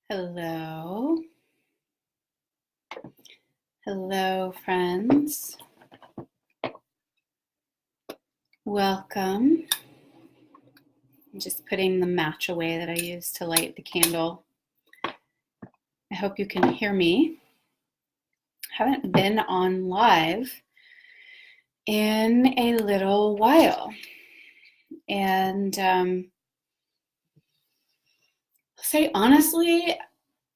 Hello. Hello, friends. Welcome. I'm just putting the match away that I used to light the candle. I hope you can hear me. I haven't been on live in a little while. And I'll say honestly,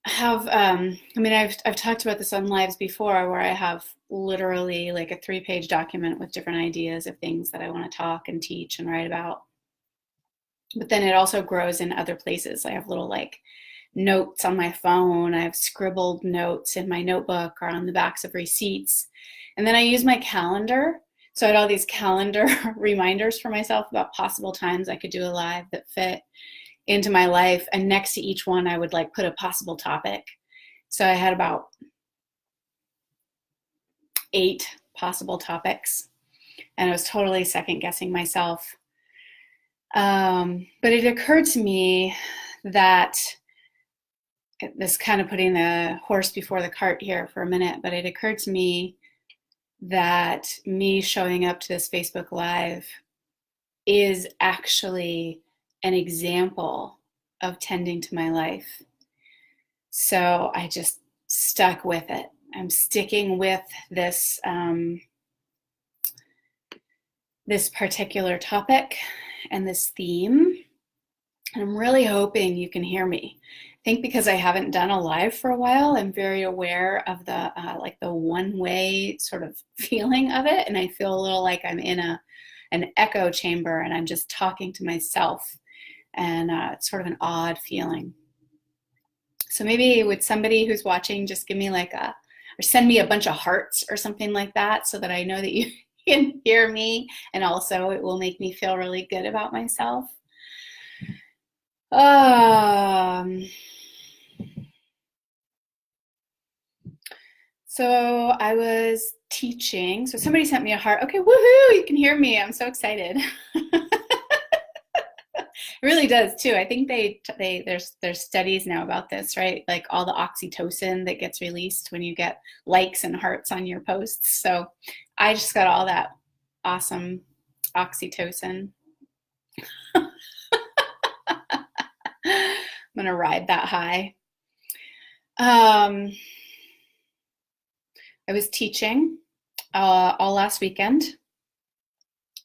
I've talked about this on lives before where I have literally like a 3-page document with different ideas of things that I want to talk and teach and write about. But then it also grows in other places. I have little like notes on my phone. I have scribbled notes in my notebook or on the backs of receipts. And then I use my calendar. So I had all these calendar reminders for myself about possible times I could do a live that fit into my life. And next to each one, I would like put a possible topic. So I had about 8 possible topics. And I was totally second guessing myself. But it occurred to me that this kind of putting the horse before the cart here for a minute, but it occurred to me that me showing up to this Facebook Live is actually an example of tending to my life. So I just stuck with it. I'm sticking with this this particular topic and this theme. And I'm really hoping you can hear me. I think because I haven't done a live for a while, I'm very aware of the like the one-way sort of feeling of it. And I feel a little like I'm in an echo chamber and I'm just talking to myself. And it's sort of an odd feeling. So maybe would somebody who's watching just give me like or send me a bunch of hearts or something like that so that I know that you can hear me, and also it will make me feel really good about myself. So I was teaching. So somebody sent me a heart. Okay, woohoo! You can hear me. I'm so excited. It really does too. I think there's studies now about this, right? Like all the oxytocin that gets released when you get likes and hearts on your posts. So I just got all that awesome oxytocin. I'm gonna ride that high. I was teaching all last weekend.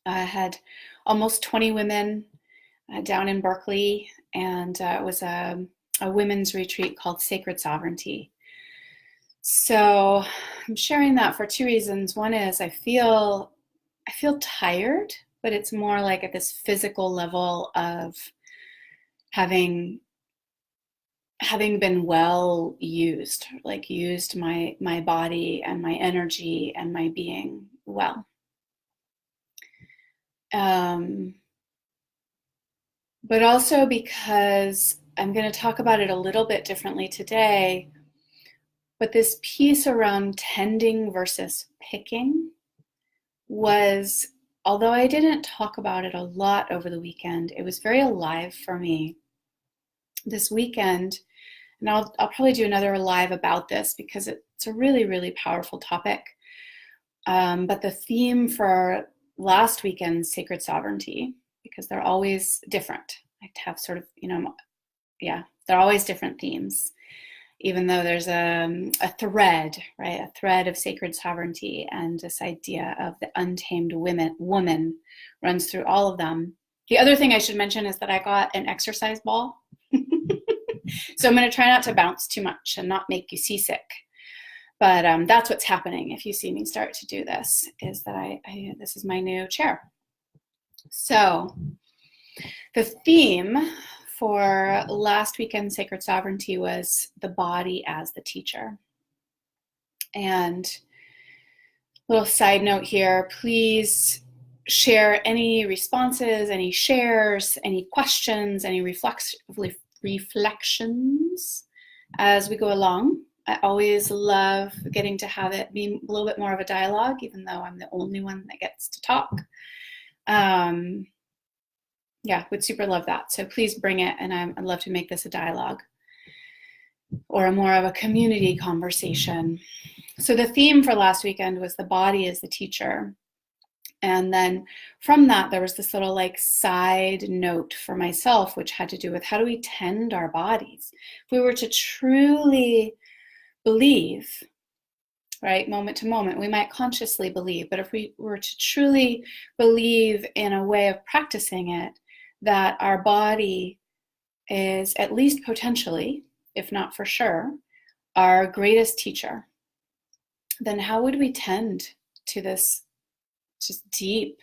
I had almost 20 women down in Berkeley, and it was a women's retreat called Sacred Sovereignty. So I'm sharing that for 2 reasons. One is I feel tired, but it's more like at this physical level of having been well used, like used my body and my energy and my being well. But also because I'm going to talk about it a little bit differently today, but this piece around tending versus picking was, although I didn't talk about it a lot over the weekend, it was very alive for me this weekend. And I'll probably do another live about this because it's a really, really powerful topic. But the theme for last weekend's Sacred Sovereignty, because they're always different. I have sort of, they're always different themes, even though there's a thread, right? A thread of sacred sovereignty, and this idea of the untamed woman runs through all of them. The other thing I should mention is that I got an exercise ball. So I'm going to try not to bounce too much and not make you seasick. But that's what's happening if you see me start to do this, is that this is my new chair. So the theme for last weekend's Sacred Sovereignty was the body as the teacher. And little side note here, please share any responses, any shares, any questions, any reflections as we go along. I always love getting to have it be a little bit more of a dialogue, even though I'm the only one that gets to talk. Would super love that. So please bring it, and I'd love to make this a dialogue. or a more of a community conversation. So the theme for last weekend was the body is the teacher. And then from that, there was this little like side note for myself, which had to do with how do we tend our bodies? If we were to truly believe, right, moment to moment, we might consciously believe, but if we were to truly believe in a way of practicing it, that our body is at least potentially, if not for sure, our greatest teacher, then how would we tend to this just deep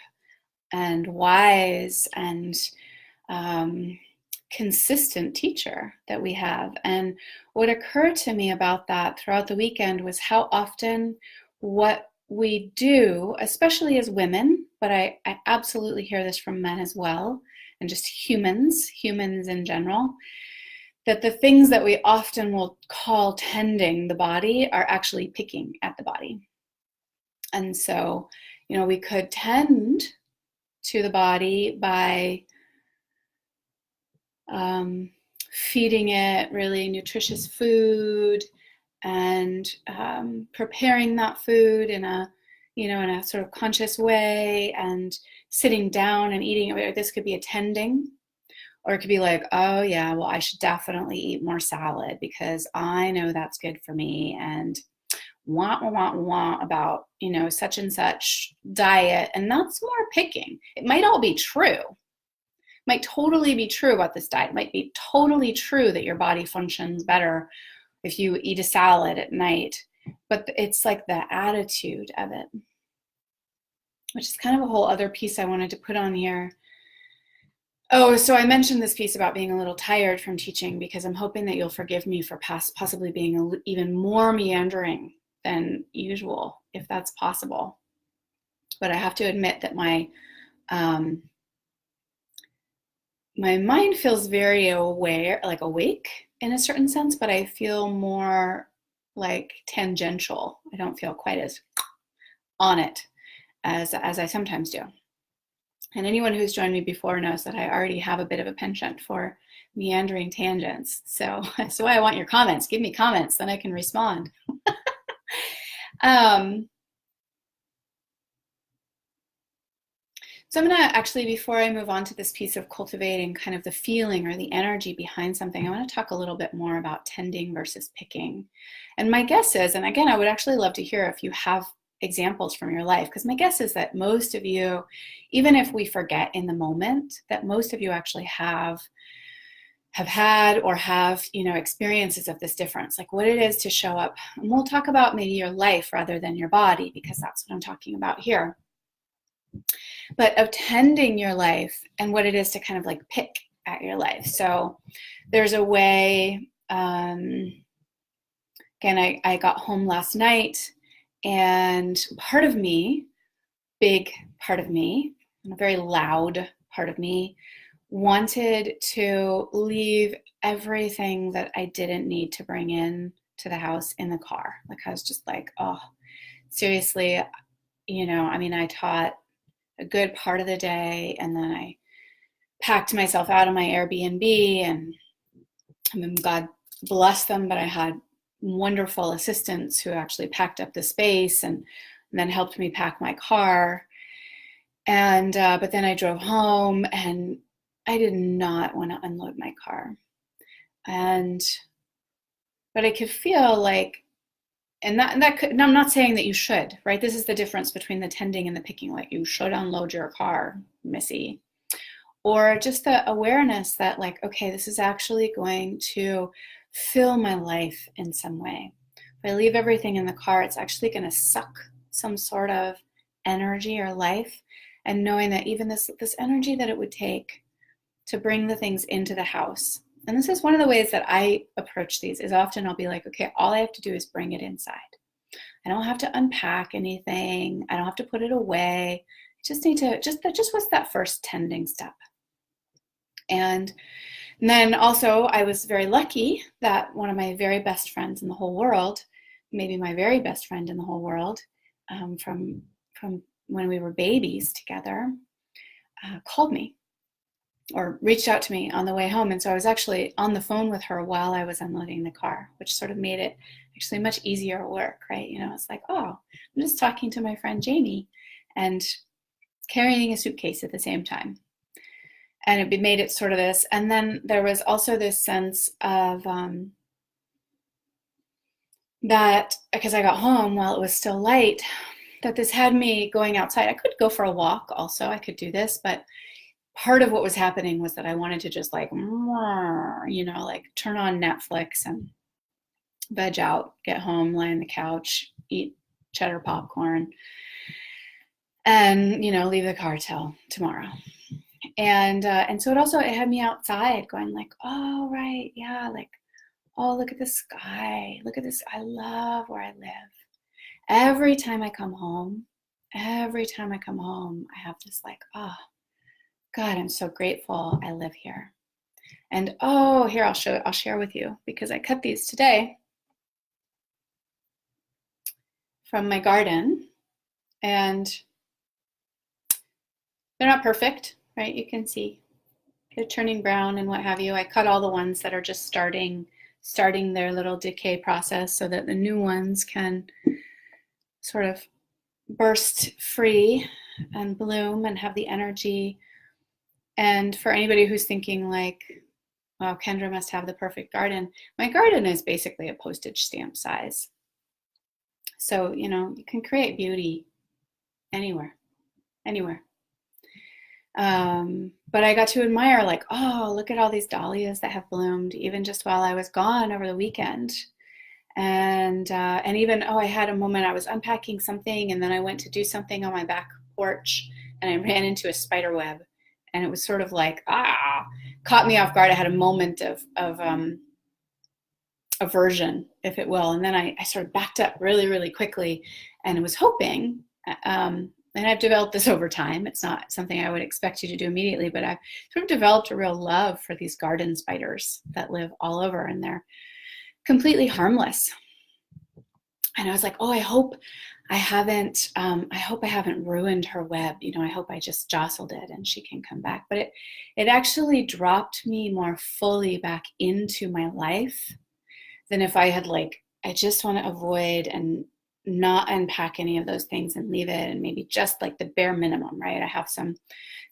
and wise and consistent teacher that we have? And what occurred to me about that throughout the weekend was how often what we do, especially as women, but I absolutely hear this from men as well, and just humans in general, that the things that we often will call tending the body are actually picking at the body. And so, we could tend to the body by feeding it really nutritious food and preparing that food in a sort of conscious way and sitting down and eating it. This could be attending, or it could be like, oh yeah, well, I should definitely eat more salad because I know that's good for me, and want about, such and such diet. And that's more picking. It might all be true. Might totally be true about this diet. It might be totally true that your body functions better if you eat a salad at night. But it's like the attitude of it, which is kind of a whole other piece I wanted to put on here. Oh, so I mentioned this piece about being a little tired from teaching because I'm hoping that you'll forgive me for possibly being even more meandering than usual, if that's possible. But I have to admit that my mind feels very aware, like awake in a certain sense, but I feel more like tangential. I don't feel quite as on it as I sometimes do. And anyone who's joined me before knows that I already have a bit of a penchant for meandering tangents. So that's why I want your comments. Give me comments, then I can respond. So I'm going to actually, before I move on to this piece of cultivating kind of the feeling or the energy behind something, I want to talk a little bit more about tending versus picking. And my guess is, and again, I would actually love to hear if you have examples from your life, because my guess is that most of you, even if we forget in the moment, that most of you actually have had or have experiences of this difference, like what it is to show up. And we'll talk about maybe your life rather than your body, because that's what I'm talking about here. But of tending your life and what it is to kind of like pick at your life. So there's a way, again, I got home last night, and part of me, big part of me, a very loud part of me, wanted to leave everything that I didn't need to bring in to the house in the car. Like I was just like, oh, seriously, I taught a good part of the day, and then I packed myself out of my Airbnb, and God bless them, but I had wonderful assistants who actually packed up the space and then helped me pack my car. And but then I drove home, and I did not want to unload my car. But I could feel like, and I'm not saying that you should, right? This is the difference between the tending and the picking. Like, you should unload your car, Missy. Or just the awareness that, like, okay, this is actually going to fill my life in some way. If I leave everything in the car, it's actually going to suck some sort of energy or life. And knowing that even this energy that it would take to bring the things into the house. And this is one of the ways that I approach these, is often I'll be like, okay, all I have to do is bring it inside. I don't have to unpack anything. I don't have to put it away. I just need to, just what's that first tending step? And then also, I was very lucky that one of my very best friends in the whole world, maybe my very best friend in the whole world, from when we were babies together, called me. or reached out to me on the way home. And so I was actually on the phone with her while I was unloading the car, which sort of made it actually much easier work, right? It's like, oh, I'm just talking to my friend Jamie and carrying a suitcase at the same time. And it made it sort of this. And then there was also this sense of that because I got home while it was still light, that this had me going outside. I could go for a walk also. I could do this, but part of what was happening was that I wanted to just like turn on Netflix and veg out, get home, lie on the couch, eat cheddar popcorn, and leave the car till tomorrow. And so it had me outside going like, oh right, yeah, like, oh, look at the sky, look at this, I love where I live. Every time I come home, I have this like, oh God, I'm so grateful I live here. And oh, here, I'll share with you, because I cut these today from my garden, and they're not perfect, right? You can see they're turning brown and what have you. I cut all the ones that are just starting their little decay process so that the new ones can sort of burst free and bloom and have the energy. And for anybody who's thinking like, wow, Kendra must have the perfect garden. My garden is basically a postage stamp size. So, you can create beauty anywhere. But I got to admire like, oh, look at all these dahlias that have bloomed even just while I was gone over the weekend. And even, I had a moment, I was unpacking something and then I went to do something on my back porch and I ran into a spider web. And it was sort of like, caught me off guard. I had a moment of aversion, if it will. And then I sort of backed up really, really quickly and was hoping, and I've developed this over time. It's not something I would expect you to do immediately, but I've sort of developed a real love for these garden spiders that live all over, and they're completely harmless. And I was like, I hope I haven't ruined her web. I hope I just jostled it and she can come back. But it actually dropped me more fully back into my life than if I had I just want to avoid and not unpack any of those things and leave it, and maybe just like the bare minimum, right? I have some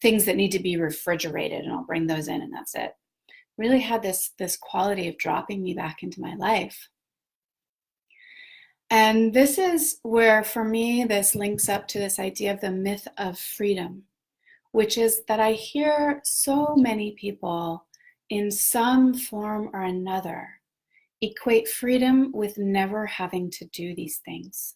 things that need to be refrigerated and I'll bring those in and that's it. Really had this quality of dropping me back into my life. And this is where, for me, this links up to this idea of the myth of freedom, which is that I hear so many people in some form or another equate freedom with never having to do these things.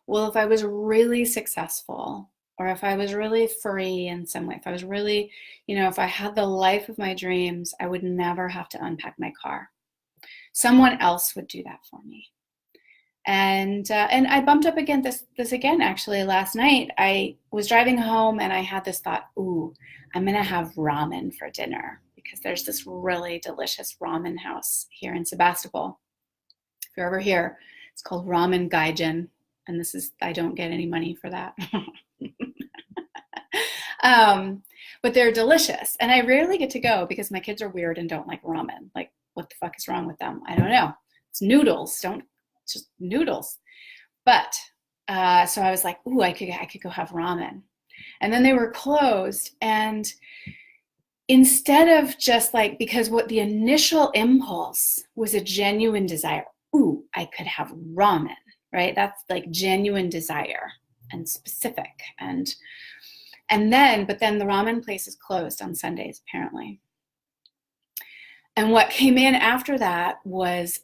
Well, if I was really successful, or if I was really free in some way, if I was really, if I had the life of my dreams, I would never have to unpack my car. Someone else would do that for me. And I bumped up against this again, actually, last night. I was driving home and I had this thought, ooh, I'm going to have ramen for dinner, because there's this really delicious ramen house here in Sebastopol. If you're ever here, it's called Ramen Gaijin. And I don't get any money for that. But they're delicious. And I rarely get to go because my kids are weird and don't like ramen. Like, what the fuck is wrong with them? I don't know. It's noodles. Just noodles. But so I was like, ooh, I could go have ramen. And then they were closed. And instead of just because what the initial impulse was a genuine desire, ooh, I could have ramen, right? That's like genuine desire and specific. But then the ramen place is closed on Sundays, apparently. And what came in after that was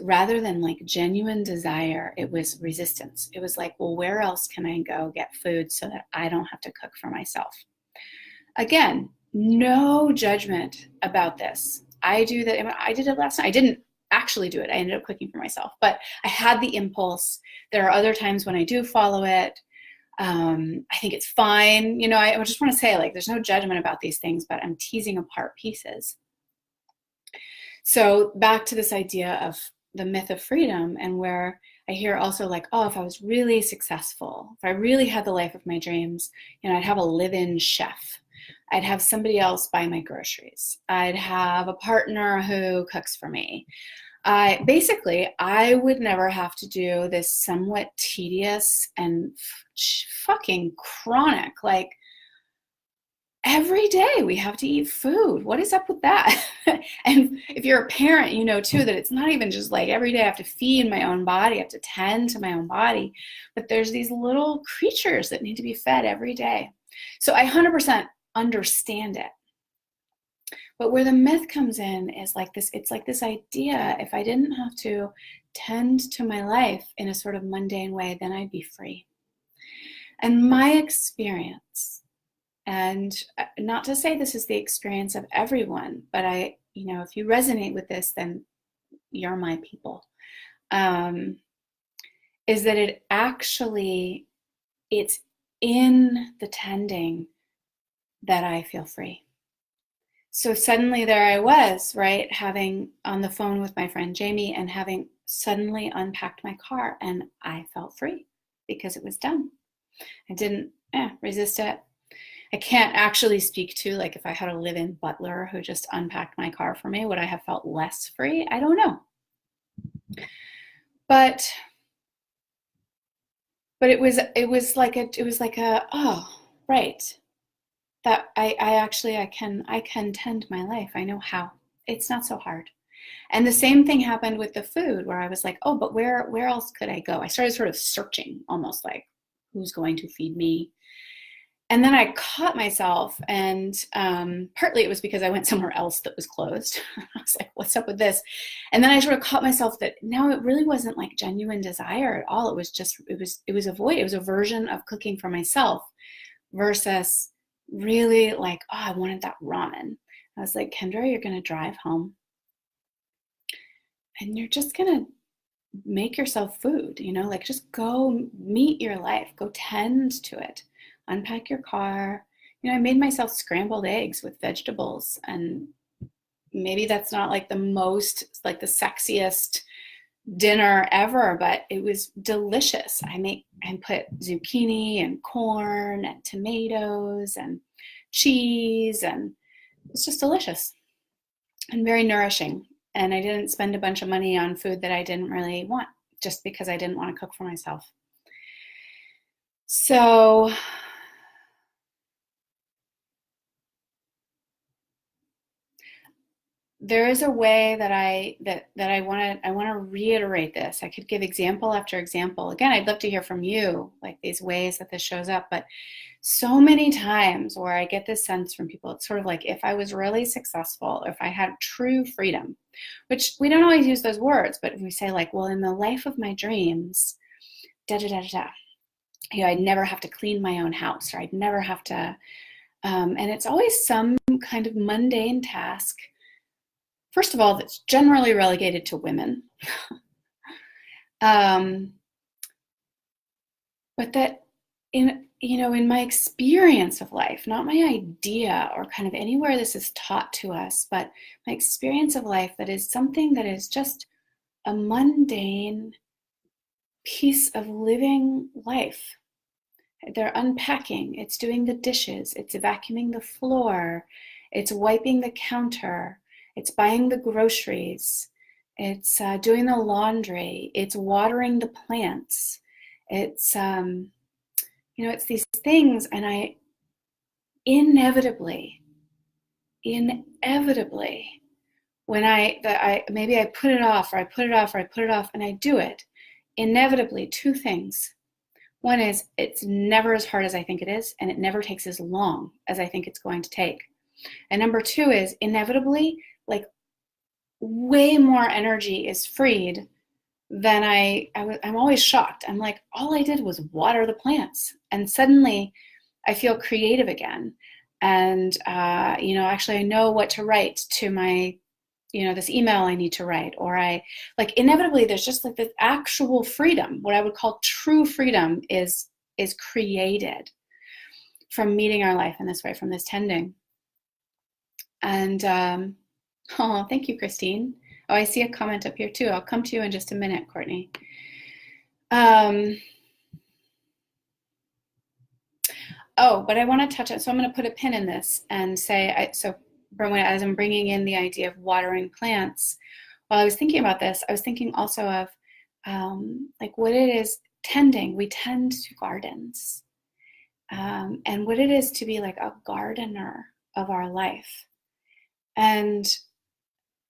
rather than genuine desire, it was resistance. It was like, well, where else can I go get food so that I don't have to cook for myself? Again, no judgment about this. I did it last night. I didn't actually do it. I ended up cooking for myself, but I had the impulse. There are other times when I do follow it. I think it's fine. I just want to say, there's no judgment about these things, but I'm teasing apart pieces. So back to this idea of the myth of freedom, and where I hear also if I was really successful, if I really had the life of my dreams, I'd have a live-in chef. I'd have somebody else buy my groceries. I'd have a partner who cooks for me. I would never have to do this somewhat tedious and fucking chronic, like, every day we have to eat food. What is up with that? And if you're a parent, you know too that it's not even just like every day I have to feed my own body, I have to tend to my own body, but there's these little creatures that need to be fed every day. So I 100% understand it. But where the myth comes in is like this, it's like this idea, if I didn't have to tend to my life in a sort of mundane way, then I'd be free. And my experience, and not to say this is the experience of everyone, but if you resonate with this, then you're my people, is that it's in the tending that I feel free. So suddenly there I was, right, having on the phone with my friend Jamie and having suddenly unpacked my car, and I felt free because it was done. I didn't resist it. I can't actually speak to, like, if I had a live-in butler who just unpacked my car for me, would I have felt less free? I don't know. But it was like a oh, right. That I can tend my life. I know how. It's not so hard. And the same thing happened with the food, where I was like, oh, but where else could I go? I started sort of searching, almost like, who's going to feed me? And then I caught myself, and partly it was because I went somewhere else that was closed. I was like, what's up with this? And then I sort of caught myself that no, it really wasn't like genuine desire at all. It was just, it was a void. It was a version of cooking for myself versus really like, oh, I wanted that ramen. I was like, Kendra, you're going to drive home and you're just going to make yourself food, like, just go meet your life, go tend to it, unpack your car. I made myself scrambled eggs with vegetables, and maybe that's not like the sexiest dinner ever, but it was delicious. I put zucchini and corn and tomatoes and cheese, and it's just delicious and very nourishing. And I didn't spend a bunch of money on food that I didn't really want, just because I didn't want to cook for myself. So there is a way that I want to reiterate this. I could give example after example. Again, I'd love to hear from you, like, these ways that this shows up. But so many times where I get this sense from people, it's sort of like, if I was really successful, if I had true freedom, which we don't always use those words, but we say, like, well, in the life of my dreams, da da da da, I'd never have to clean my own house, or I'd never have to, and it's always some kind of mundane task. First of all, that's generally relegated to women. But that in my experience of life, not my idea or kind of anywhere this is taught to us, but my experience of life, that is something that is just a mundane piece of living life. They're unpacking, it's doing the dishes, it's vacuuming the floor, it's wiping the counter, it's buying the groceries, it's doing the laundry, it's watering the plants, it's it's these things. And I inevitably, when maybe I put it off, or I put it off, or I put it off, and I do it, inevitably, two things. One is, it's never as hard as I think it is, and it never takes as long as I think it's going to take. And number two is, inevitably, like, way more energy is freed than I'm always shocked. I'm like, all I did was water the plants, and suddenly I feel creative again. And actually, I know what to write to my, this email I need to write, or inevitably, there's just like this actual freedom. What I would call true freedom is created from meeting our life in this way, from this tending. And oh, thank you, Christine. Oh, I see a comment up here too. I'll come to you in just a minute, Courtney. Oh, but I want to touch on, so I'm going to put a pin in this and say, so as I'm bringing in the idea of watering plants, while I was thinking about this, I was thinking also of like what it is tending. We tend to gardens, and what it is to be like a gardener of our life. And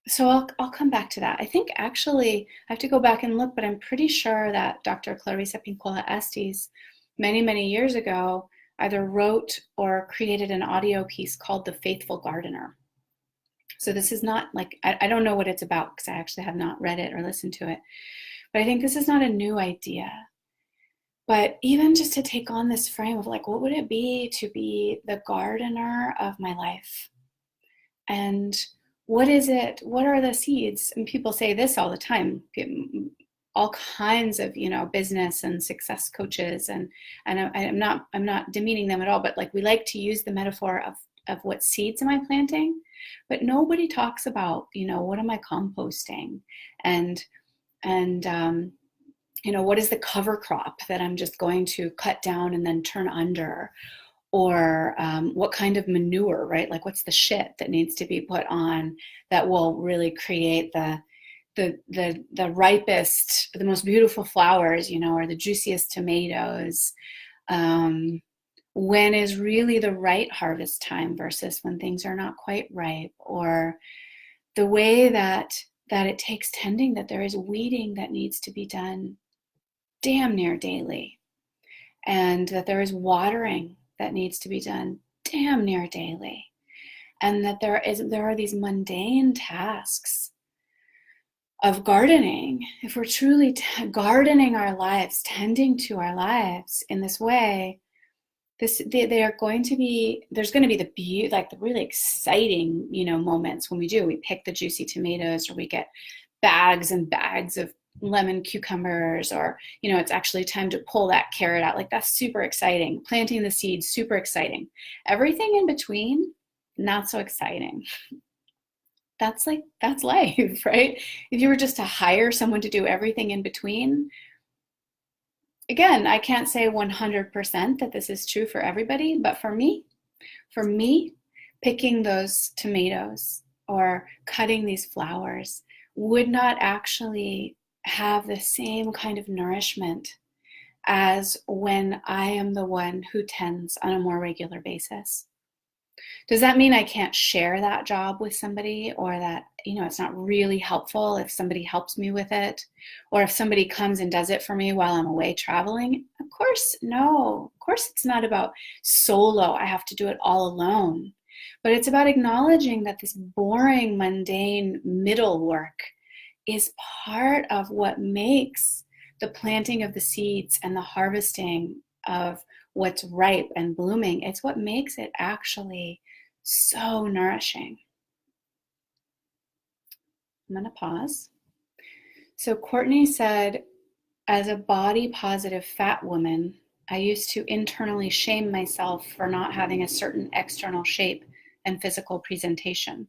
so I'll come back to that. I think actually I have to go back and look, but I'm pretty sure that Dr. Clarissa Pinkola Estes, many, many years ago, either wrote or created an audio piece called The Faithful Gardener. So this is not like, I don't know what it's about because I actually have not read it or listened to it. But I think this is not a new idea. But even just to take on this frame of like, what would it be to be the gardener of my life? And what is it? What are the seeds? And people say this all the time. All kinds of business and success coaches, and I'm not demeaning them at all. But like we like to use the metaphor of what seeds am I planting, but nobody talks about what am I composting, and what is the cover crop that I'm just going to cut down and then turn under, or what kind of manure, right? Like what's the shit that needs to be put on that will really create the ripest, the most beautiful flowers, or the juiciest tomatoes. When is really the right harvest time versus when things are not quite ripe, or the way that it takes tending, that there is weeding that needs to be done damn near daily, and that there is watering that needs to be done damn near daily, and that there are these mundane tasks of gardening. If we're truly gardening our lives, tending to our lives in this way, they are going to be, there's going to be the really exciting moments when we pick the juicy tomatoes, or we get bags and bags of lemon cucumbers, or it's actually time to pull that carrot out. Like that's super exciting. Planting the seeds, super exciting. Everything in between, not so exciting. That's life, right? If you were just to hire someone to do everything in between, again, I can't say 100% that this is true for everybody, but for me, picking those tomatoes or cutting these flowers would not actually have the same kind of nourishment as when I am the one who tends on a more regular basis. Does that mean I can't share that job with somebody, or that it's not really helpful if somebody helps me with it, or if somebody comes and does it for me while I'm away traveling? Of course, no. Of course, it's not about solo. I have to do it all alone. But it's about acknowledging that this boring, mundane middle work is part of what makes the planting of the seeds and the harvesting of what's ripe and blooming. It's what makes it actually so nourishing. I'm going to pause. So Courtney said, as a body positive fat woman, I used to internally shame myself for not having a certain external shape and physical presentation.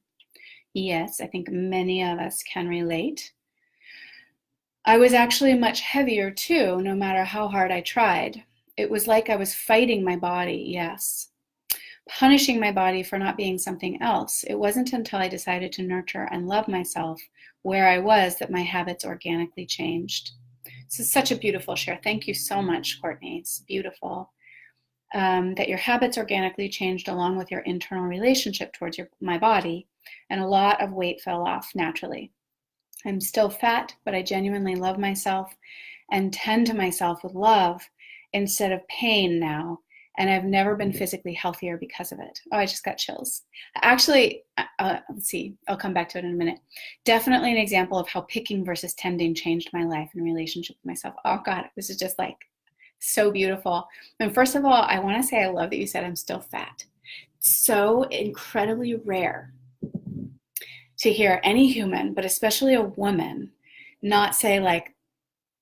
Yes, I think many of us can relate. I was actually much heavier too, no matter how hard I tried. It was like I was fighting my body, yes. Punishing my body for not being something else. It wasn't until I decided to nurture and love myself where I was that my habits organically changed. This is such a beautiful share. Thank you so much, Courtney. It's beautiful. That your habits organically changed along with your internal relationship towards my body, and a lot of weight fell off naturally. I'm still fat, but I genuinely love myself and tend to myself with love instead of pain now. And I've never been physically healthier because of it. Oh, I just got chills. Actually, let's see, I'll come back to it in a minute. Definitely an example of how picking versus tending changed my life and relationship with myself. Oh God, this is just like so beautiful. And first of all, I want to say I love that you said I'm still fat. So incredibly rare to hear any human, but especially a woman, not say like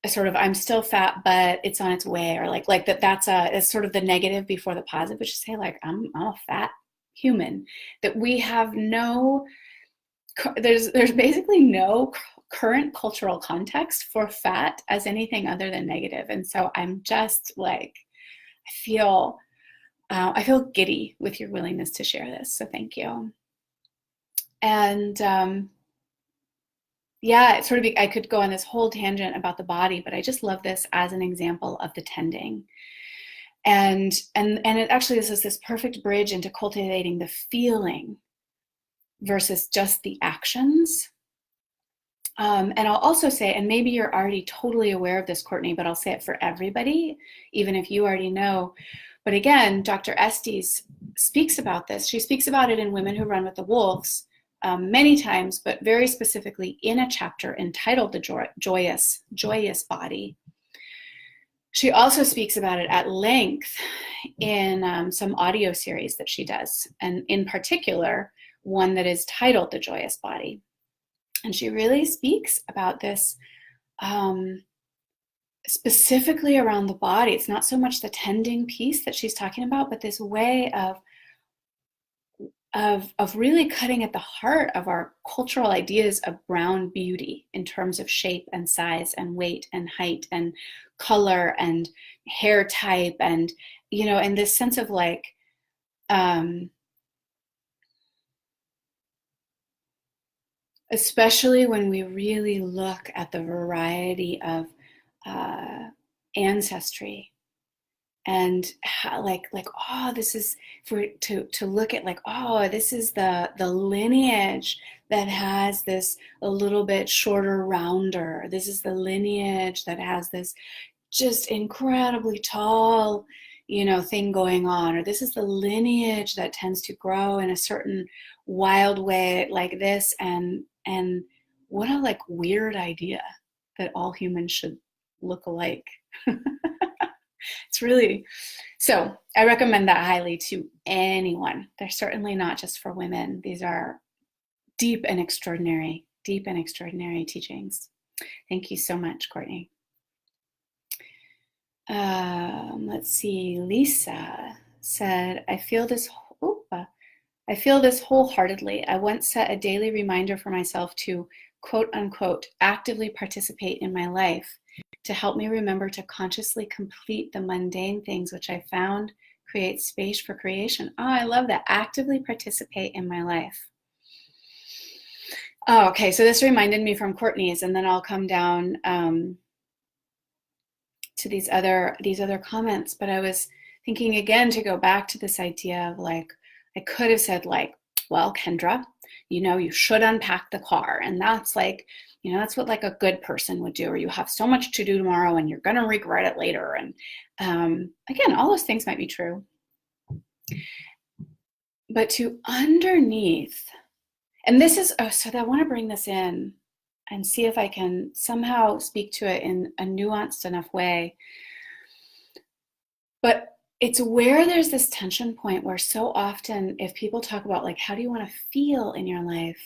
a sort of I'm still fat, but it's on its way, or like that's sort of the negative before the positive, but just say like I'm a fat human. That we have there's basically no current cultural context for fat as anything other than negative. And so I'm just like, I feel I feel giddy with your willingness to share this, so thank you. And yeah, it's sort of, I could go on this whole tangent about the body, but I just love this as an example of the tending. And it actually, this is this perfect bridge into cultivating the feeling versus just the actions. And I'll also say, and maybe you're already totally aware of this, Courtney, but I'll say it for everybody, even if you already know. But again, Dr. Estes speaks about this. She speaks about it in Women Who Run with the Wolves many times, but very specifically in a chapter entitled The Joyous Body. She also speaks about it at length in some audio series that she does, and in particular, one that is titled The Joyous Body. And she really speaks about this specifically around the body. It's not so much the tending piece that she's talking about, but this way of really cutting at the heart of our cultural ideas of brown beauty in terms of shape and size and weight and height and color and hair type, and and this sense of like especially when we really look at the variety of ancestry and how, like oh, this is, for to look at like, oh, this is the lineage that has this a little bit shorter, rounder. This is the lineage that has this just incredibly tall thing going on, or this is the lineage that tends to grow in a certain wild way like this. And what a like weird idea that all humans should look alike. It's really, so I recommend that highly to anyone. They're certainly not just for women. These are deep and extraordinary teachings. Thank you so much, Courtney. Let's see. Lisa said, I feel this wholeheartedly. I once set a daily reminder for myself to, quote unquote, actively participate in my life, to help me remember to consciously complete the mundane things which I found create space for creation. Oh, I love that. Actively participate in my life. Oh, okay, so this reminded me from Courtney's, and then I'll come down to these other comments. But I was thinking again to go back to this idea of like, I could have said like, well, Kendra, you should unpack the car, and that's like, that's what like a good person would do, or you have so much to do tomorrow and you're gonna regret it later. And again, all those things might be true, but to underneath, and this is, so I want to bring this in and see if I can somehow speak to it in a nuanced enough way. But it's where there's this tension point where so often if people talk about like, how do you want to feel in your life?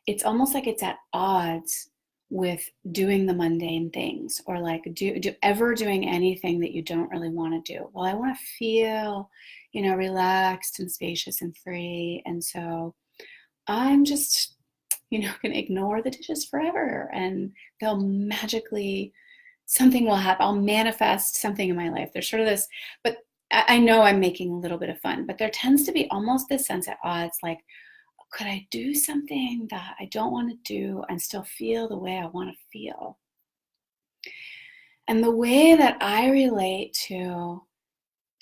It's almost like it's at odds with doing the mundane things, or like doing anything that you don't really want to do. Well, I want to feel, relaxed and spacious and free. And so I'm just, going to ignore the dishes forever, and they'll magically, something will happen. I'll manifest something in my life. There's sort of this, but I know I'm making a little bit of fun, but there tends to be almost this sense at odds, like, could I do something that I don't want to do and still feel the way I want to feel? And the way that I relate to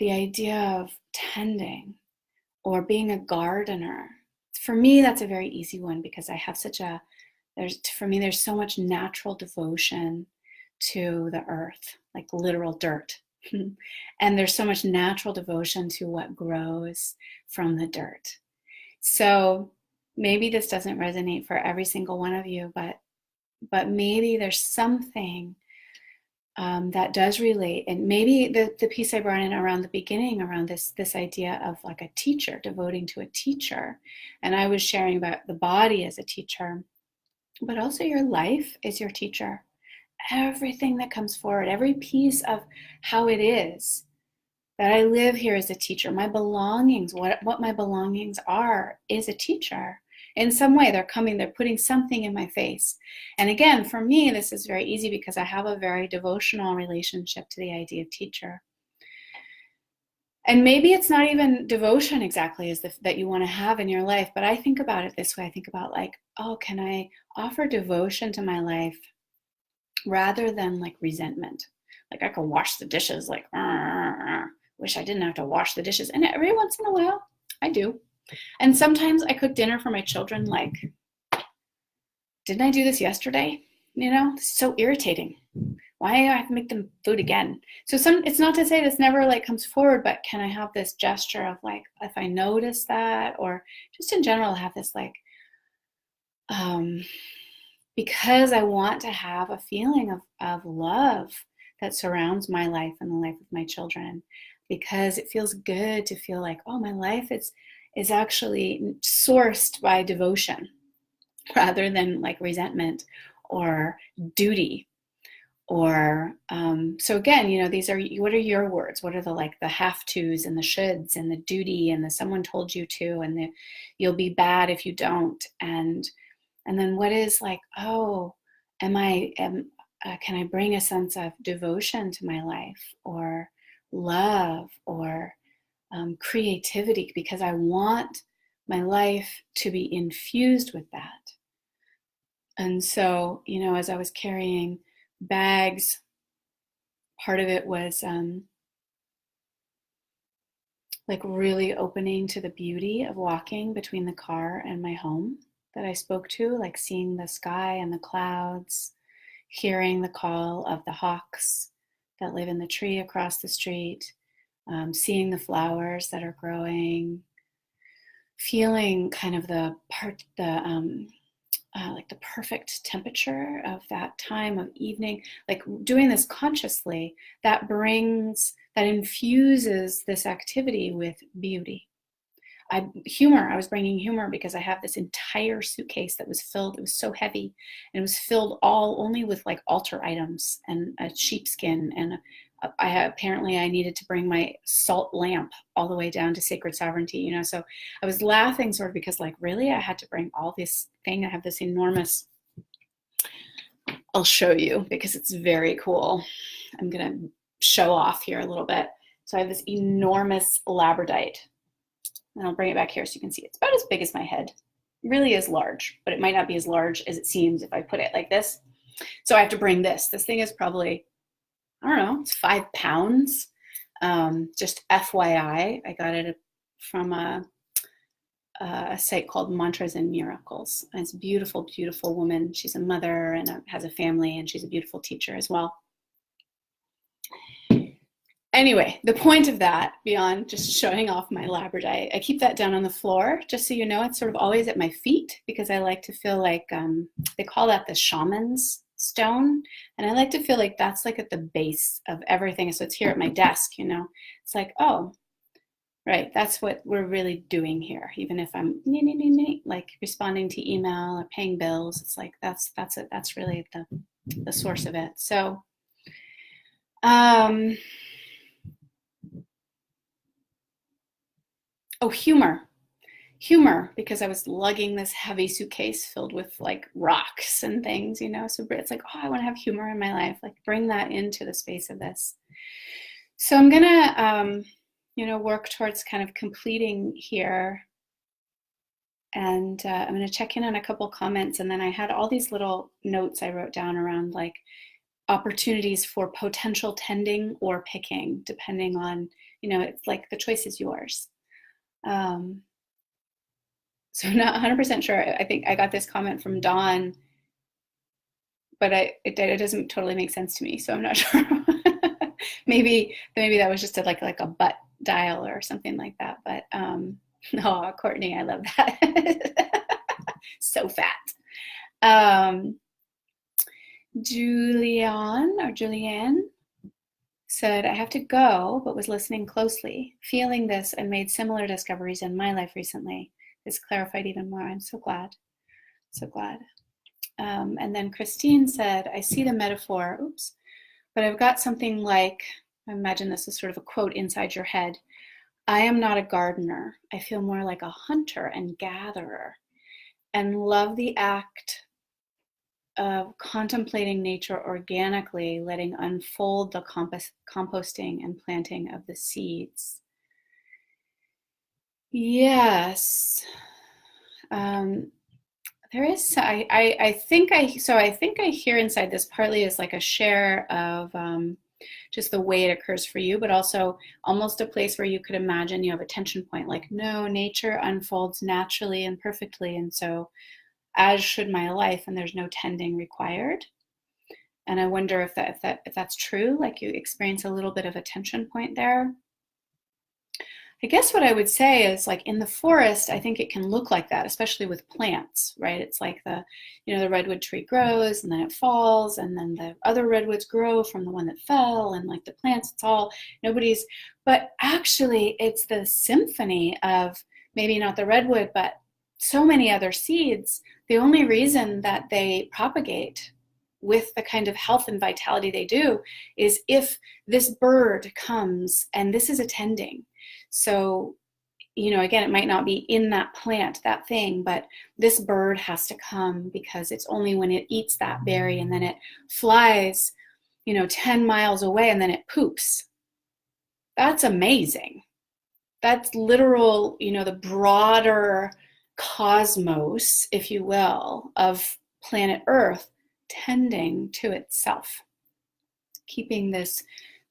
the idea of tending or being a gardener, for me, that's a very easy one, because I have there's so much natural devotion to the earth, like literal dirt. And there's so much natural devotion to what grows from the dirt. So maybe this doesn't resonate for every single one of you, but maybe there's something that does relate. And maybe the piece I brought in around the beginning, around this idea of like a teacher, devoting to a teacher. And I was sharing about the body as a teacher, but also your life is your teacher. Everything that comes forward, every piece of how it is that I live here as a teacher, my belongings, what my belongings are, is a teacher. In some way, they're putting something in my face. And again, for me, this is very easy because I have a very devotional relationship to the idea of teacher. And maybe it's not even devotion exactly as that you want to have in your life, but I think about it this way. I think about like, oh, can I offer devotion to my life rather than like resentment? Like I could wash the dishes, like, wish I didn't have to wash the dishes. And every once in a while, I do. And sometimes I cook dinner for my children, like, didn't I do this yesterday? You know, it's so irritating. Why do I have to make them food again? So it's not to say this never like comes forward, but can I have this gesture of like, if I notice that, or just in general have this like, because I want to have a feeling of love that surrounds my life and the life of my children, because it feels good to feel like, oh, my life is actually sourced by devotion rather than like resentment or duty. Or so again, you know, these are, what are your words? What are the like the have tos and the shoulds and the duty and the someone told you to and the you'll be bad if you don't, and then what is like, oh, can I bring a sense of devotion to my life, or love, or creativity, because I want my life to be infused with that. And so, you know, as I was carrying bags, part of it was like really opening to the beauty of walking between the car and my home that I spoke to, like seeing the sky and the clouds, hearing the call of the hawks that live in the tree across the street, seeing the flowers that are growing, feeling kind of like the perfect temperature of that time of evening, like doing this consciously, that infuses this activity with beauty. I was bringing humor because I have this entire suitcase that was filled, it was so heavy, and it was filled all only with like altar items and a sheepskin, and apparently I needed to bring my salt lamp all the way down to Sacred Sovereignty, you know. So I was laughing sort of because like, really, I had to bring all this thing. I have this enormous, I'll show you because it's very cool. I'm gonna show off here a little bit. So I have this enormous labradorite, and I'll bring it back here so you can see. It's about as big as my head. It really is large, but it might not be as large as it seems if I put it like this. So I have to bring this. This thing is probably, I don't know, it's 5 pounds. Just FYI, I got it from a site called Mantras and Miracles. And it's a beautiful, beautiful woman. She's a mother and has a family, and she's a beautiful teacher as well. Anyway, the point of that, beyond just showing off my labradorite, I keep that down on the floor, just so you know. It's sort of always at my feet because I like to feel like, they call that the shaman's stone. And I like to feel like that's like at the base of everything. So it's here at my desk, you know. It's like, oh, right, that's what we're really doing here. Even if I'm like responding to email or paying bills, it's like that's it. That's really the source of it. So oh, humor, because I was lugging this heavy suitcase filled with like rocks and things, you know. So it's like, oh, I want to have humor in my life, like bring that into the space of this. So I'm gonna you know, work towards kind of completing here, and I'm gonna check in on a couple comments, and then I had all these little notes I wrote down around like opportunities for potential tending or picking, depending on, you know, it's like the choice is yours. So I'm not 100% sure. I think I got this comment from Dawn, but it doesn't totally make sense to me, so I'm not sure. maybe that was just like a butt dial or something like that. But oh, Courtney, I love that. So fat. Julianne said, I have to go, but was listening closely, feeling this, and made similar discoveries in my life recently. This clarified even more. I'm so glad. So glad. And then Christine said, I see the metaphor, oops, but I've got something like, I imagine this is sort of a quote inside your head. I am not a gardener. I feel more like a hunter and gatherer, and love the act of contemplating nature organically, letting unfold the composting and planting of the seeds. Yes. There is, I think I think I hear inside this partly as like a share of just the way it occurs for you, but also almost a place where you could imagine you have a tension point, like, no, nature unfolds naturally and perfectly. And so, as should my life, and there's no tending required. And I wonder if that's true, like you experience a little bit of a tension point there. I guess what I would say is like in the forest, I think it can look like that, especially with plants, right? It's like the redwood tree grows and then it falls and then the other redwoods grow from the one that fell and like the plants, it's all nobody's, but actually it's the symphony of maybe not the redwood, but so many other seeds. The only reason that they propagate with the kind of health and vitality they do is if this bird comes, and this is attending. So, again, it might not be in that plant, that thing, but this bird has to come because it's only when it eats that berry and then it flies, 10 miles away and then it poops. That's amazing. That's literal, the broader cosmos, if you will, of planet Earth tending to itself, keeping this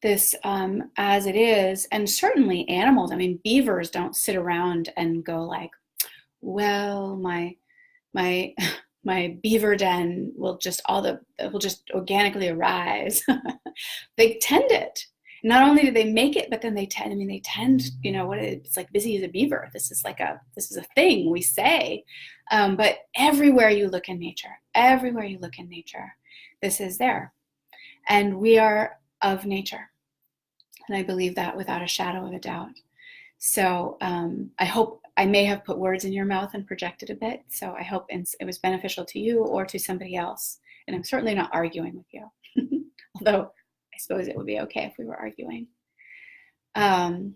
as it is. And certainly animals, I mean, beavers don't sit around and go like, well, my my beaver den will just organically arise. They tend it. Not only do they make it, but then they tend. I mean, they tend. It's like busy as a beaver. This is a thing we say. But everywhere you look in nature, this is there, and we are of nature. And I believe that without a shadow of a doubt. So I hope I may have put words in your mouth and projected a bit. So I hope it was beneficial to you or to somebody else. And I'm certainly not arguing with you, although I suppose it would be okay if we were arguing. And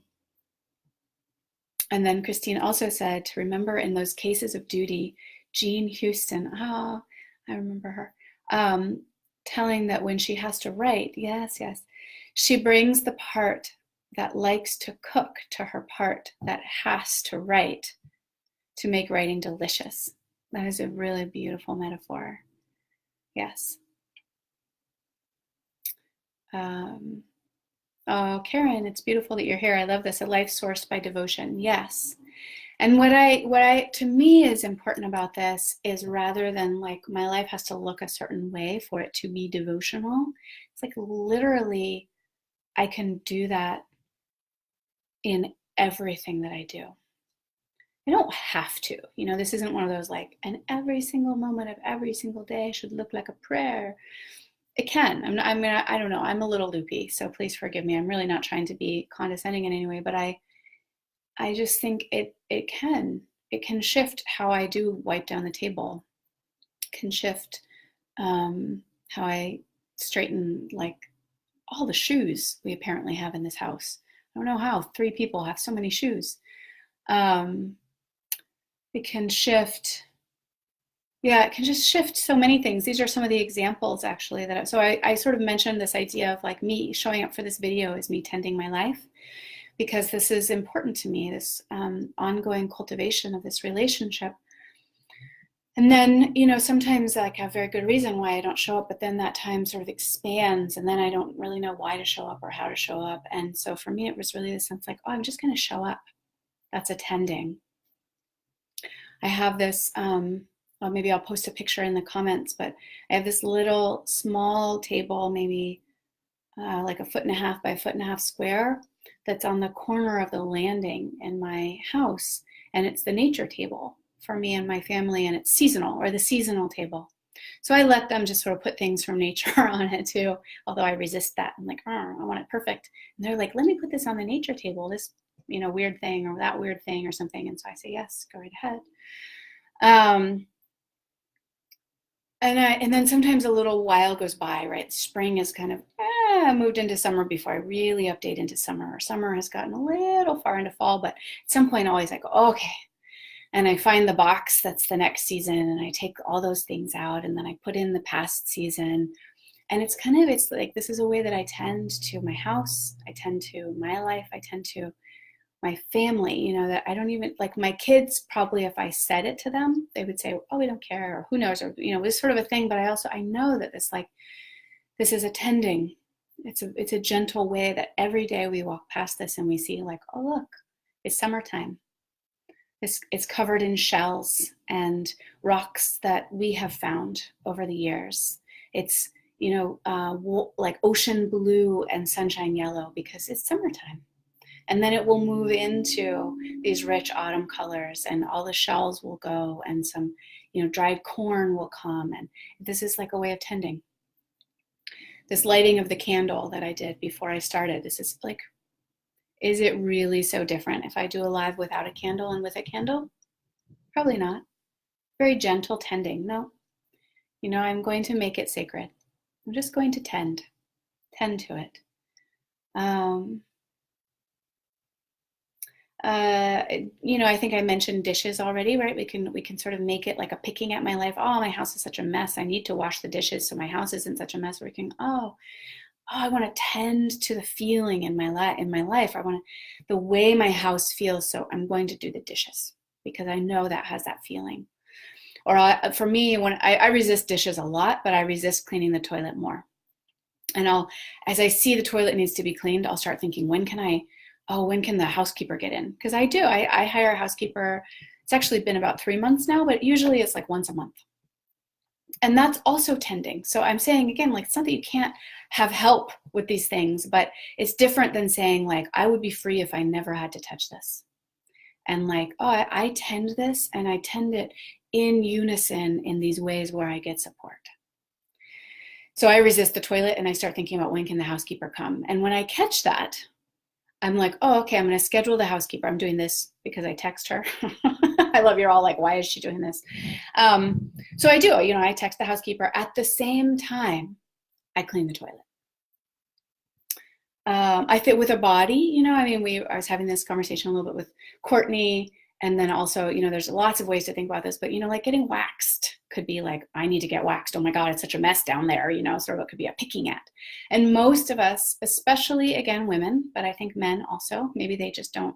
then Christine also said to remember in those cases of duty, Jean Houston, I remember her, telling that when she has to write, yes, she brings the part that likes to cook to her part that has to write to make writing delicious. That is a really beautiful metaphor. Yes. Oh, Karen, it's beautiful that you're here. I love this. A life sourced by devotion. Yes. And what I to me is important about this is rather than like my life has to look a certain way for it to be devotional, it's like literally I can do that in everything that I do. I don't have to. This isn't one of those like, and every single moment of every single day should look like a prayer. It can. I don't know. I'm a little loopy, so please forgive me. I'm really not trying to be condescending in any way, but I just think it can shift how I do wipe down the table. It can shift how I straighten like all the shoes we apparently have in this house. I don't know how 3 people have so many shoes. It can shift. Yeah, it can just shift so many things. These are some of the examples actually so I sort of mentioned this idea of like me showing up for this video is me tending my life, because this is important to me, this ongoing cultivation of this relationship. And then, sometimes like I have very good reason why I don't show up, but then that time sort of expands and then I don't really know why to show up or how to show up. And so for me, it was really the sense like, oh, I'm just going to show up. That's attending. I have this, well, maybe I'll post a picture in the comments, but I have this little small table, maybe like 1.5 by 1.5 square, that's on the corner of the landing in my house. And it's the nature table for me and my family, and it's seasonal, or the seasonal table. So I let them just sort of put things from nature on it too, although I resist that. I'm like, I want it perfect. And they're like, let me put this on the nature table, this weird thing or that weird thing or something. And so I say, yes, go right ahead. And then sometimes a little while goes by, right? Spring is kind of moved into summer before I really update into summer. Or summer has gotten a little far into fall, but at some point always I go, okay. And I find the box that's the next season and I take all those things out and then I put in the past season. And it's like, this is a way that I tend to my house. I tend to my life. I tend to my family, you know, that I don't even, like my kids, probably if I said it to them, they would say, oh, we don't care, or who knows, or, you know, it was sort of a thing. But I know that this is attending. It's a gentle way that every day we walk past this and we see like, oh, look, it's summertime. It's covered in shells and rocks that we have found over the years. It's, you know, like ocean blue and sunshine yellow because it's summertime. And then it will move into these rich autumn colors, and all the shells will go, and some, you know, dried corn will come. And this is like a way of tending. This lighting of the candle that I did before I started, this is like, is it really so different if I do a live without a candle and with a candle? Probably not. Very gentle tending. No, you know, I'm going to make it sacred. I'm just going to tend to it. You know, I think I mentioned dishes already, right? We can sort of make it like a picking at my life. Oh, my house is such a mess. I need to wash the dishes so my house isn't such a mess. We can, I want to tend to the feeling in my life. I want the way my house feels. So I'm going to do the dishes because I know that has that feeling. Or for me, when I resist dishes a lot, but I resist cleaning the toilet more. And as I see the toilet needs to be cleaned, I'll start thinking, when can the housekeeper get in? Because I hire a housekeeper. It's actually been about 3 months now, but usually it's like once a month. And that's also tending. So I'm saying again, like, it's not that you can't have help with these things, but it's different than saying like, I would be free if I never had to touch this. And like, oh, I tend this, and I tend it in unison in these ways where I get support. So I resist the toilet and I start thinking about, when can the housekeeper come? And when I catch that, I'm like, oh, okay, I'm going to schedule the housekeeper. I'm doing this because I text her. I love you're all like, why is she doing this? So I do, you know, I text the housekeeper at the same time I clean the toilet. I fit with a body, you know, I mean, I was having this conversation a little bit with Courtney, and then also, you know, there's lots of ways to think about this, but, you know, like getting waxed could be like, I need to get waxed. Oh my God, it's such a mess down there, you know, sort of it could be a picking at. And most of us, especially again, women, but I think men also, maybe they just don't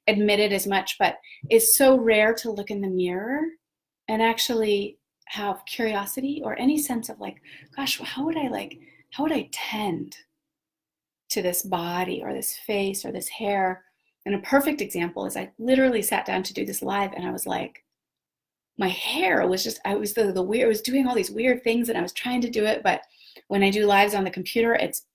admit it as much, but it's so rare to look in the mirror and actually have curiosity or any sense of like, gosh, how would I tend to this body or this face or this hair? And a perfect example is I literally sat down to do this live, and I was like, my hair was just, I was the weird, I was doing all these weird things and I was trying to do it, but when I do lives on the computer, it's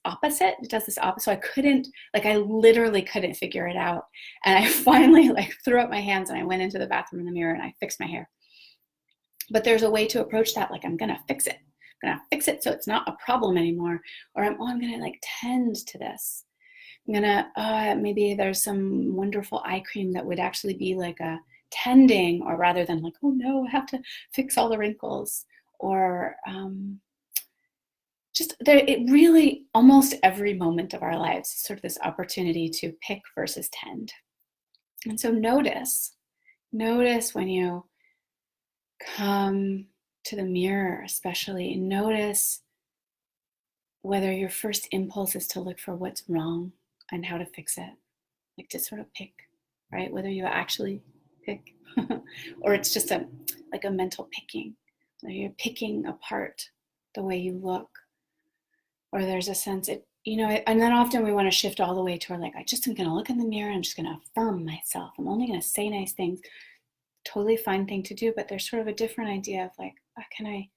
opposite. It does this opposite. So I couldn't, like, I literally couldn't figure it out. And I finally like threw up my hands and I went into the bathroom in the mirror and I fixed my hair. But there's a way to approach that. Like, I'm going to fix it. I'm going to fix it so it's not a problem anymore. Or I'm going to like tend to this. I'm going to, maybe there's some wonderful eye cream that would actually be like a tending, or rather than like, oh no, I have to fix all the wrinkles. Or just there, it really, almost every moment of our lives is sort of this opportunity to pick versus tend. And so notice when you come to the mirror, especially, notice whether your first impulse is to look for what's wrong and how to fix it, like to sort of pick, right? Whether you actually pick or it's just a mental picking, whether you're picking apart the way you look, or there's a sense it, you know, and then often we want to shift all the way to like, I just am going to look in the mirror, I'm just going to affirm myself, I'm only going to say nice things. Totally fine thing to do, but there's sort of a different idea of like, can I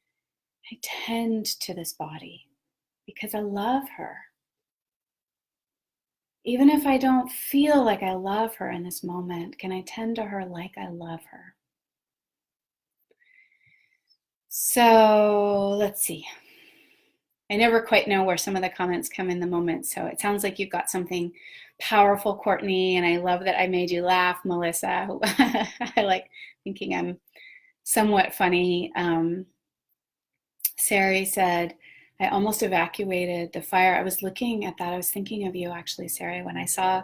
tend to this body because I love her. Even if I don't feel like I love her in this moment, can I tend to her like I love her? So let's see. I never quite know where some of the comments come in the moment. So it sounds like you've got something powerful, Courtney, and I love that I made you laugh, Melissa. I like thinking I'm somewhat funny. Sari said, I almost evacuated the fire. I was looking at that. I was thinking of you actually, Sari, when I saw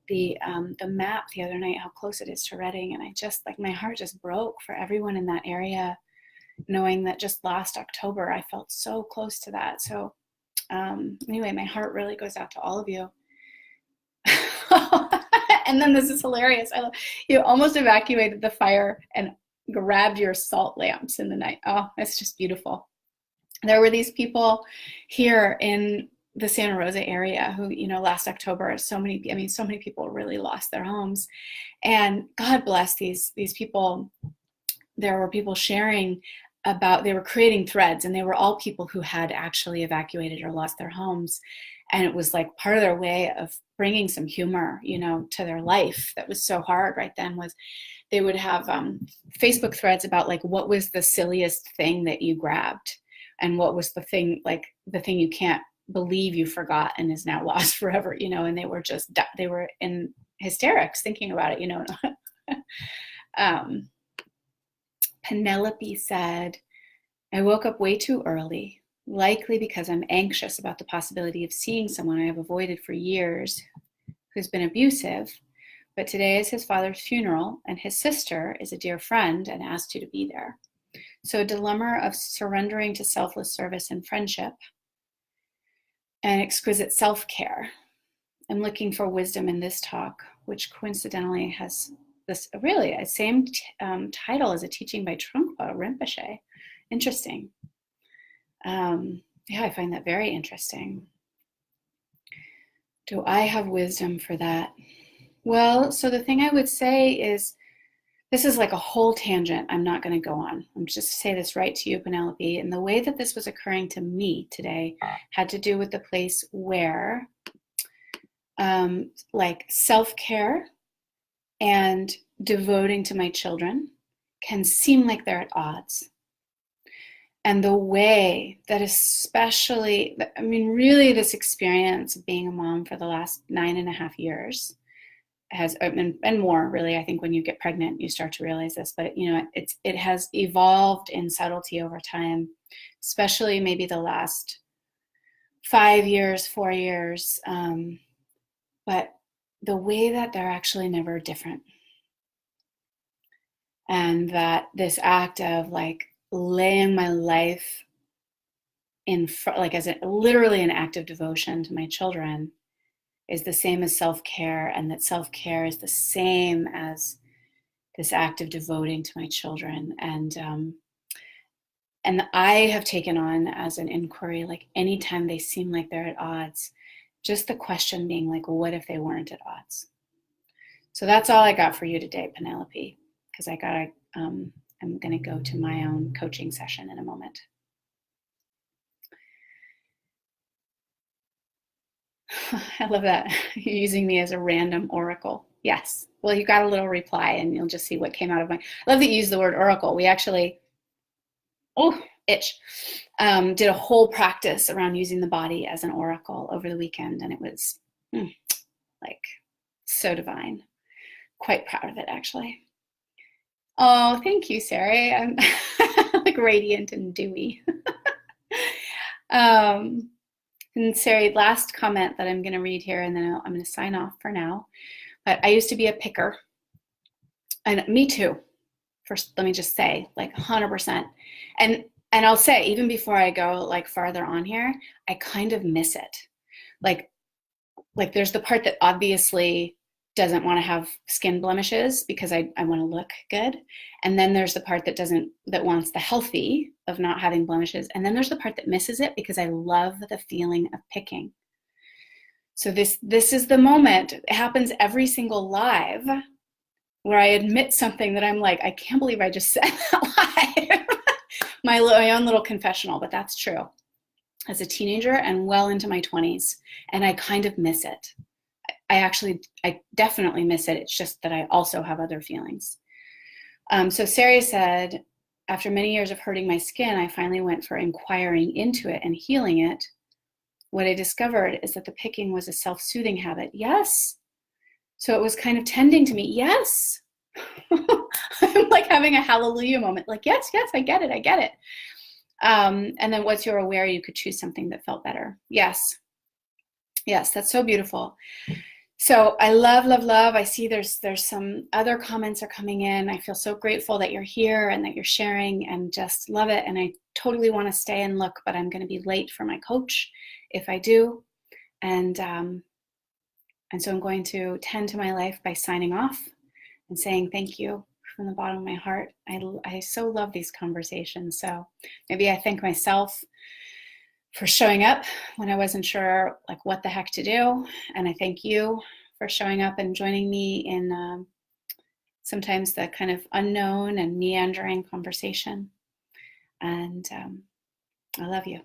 the map the other night, how close it is to Reading. And I just, like, my heart just broke for everyone in that area, knowing that just last October, I felt so close to that. So anyway, my heart really goes out to all of you. And then this is hilarious. You almost evacuated the fire and grabbed your salt lamps in the night. Oh, it's just beautiful. There were these people here in the Santa Rosa area who, last October, so many people really lost their homes. And God bless these people. There were people sharing about, they were creating threads, and they were all people who had actually evacuated or lost their homes. And it was like part of their way of bringing some humor, to their life that was so hard right then. Was they would have Facebook threads about like, what was the silliest thing that you grabbed, and what was the thing you can't believe you forgot and is now lost forever, and they were in hysterics thinking about it, Penelope said, I woke up way too early, likely because I'm anxious about the possibility of seeing someone I have avoided for years who's been abusive, but today is his father's funeral, and his sister is a dear friend and asked you to be there. So a dilemma of surrendering to selfless service and friendship and exquisite self-care. I'm looking for wisdom in this talk, which coincidentally has this really same title as a teaching by Trungpa Rinpoche. Interesting. Yeah, I find that very interesting. Do I have wisdom for that? Well, so the thing I would say is, this is like a whole tangent I'm not going to go on. I'm just say this right to you, Penelope. And the way that this was occurring to me today had to do with the place where like self-care and devoting to my children can seem like they're at odds. And the way that especially, really this experience of being a mom for the last 9.5 years has, and more really, I think when you get pregnant, you start to realize this, but it has evolved in subtlety over time, especially maybe the last 5 years, 4 years, but the way that they're actually never different. And that this act of like laying my life in front, like as literally an act of devotion to my children, is the same as self-care, and that self-care is the same as this act of devoting to my children. And I have taken on as an inquiry, like anytime they seem like they're at odds, just the question being like, well, what if they weren't at odds? So that's all I got for you today, Penelope, because I'm going to go to my own coaching session in a moment. I love that. You're using me as a random oracle. Yes. Well, you got a little reply and you'll just see what came out of my, I love that you use the word oracle. We actually, did a whole practice around using the body as an oracle over the weekend. And it was like so divine. Quite proud of it, actually. Oh, thank you, Sari. I'm like radiant and dewy. And Sari, last comment that I'm going to read here, and then I'm going to sign off for now. But I used to be a picker, and me too. First, let me just say, like 100%. And I'll say, even before I go like farther on here, I kind of miss it. Like there's the part that obviously doesn't want to have skin blemishes because I want to look good. And then there's the part that wants the healthy of not having blemishes. And then there's the part that misses it because I love the feeling of picking. So this is the moment. It happens every single live where I admit something that I'm like, I can't believe I just said that live. my own little confessional, but that's true. As a teenager and well into my 20s, and I kind of miss it. I definitely miss it. It's just that I also have other feelings. So Sari said, after many years of hurting my skin, I finally went for inquiring into it and healing it. What I discovered is that the picking was a self-soothing habit. Yes. So it was kind of tending to me. Yes. I'm like having a hallelujah moment. Like, yes, I get it. And then once you're aware, you could choose something that felt better. Yes, that's so beautiful. So I love. I see there's some other comments are coming in. I feel so grateful that you're here and that you're sharing, and just love it. And I totally want to stay and look, but I'm going to be late for my coach if I do. And And so I'm going to tend to my life by signing off and saying thank you from the bottom of my heart. I so love these conversations. So maybe I thank myself for showing up when I wasn't sure like what the heck to do. And I thank you for showing up and joining me in sometimes the kind of unknown and meandering conversation. And I love you.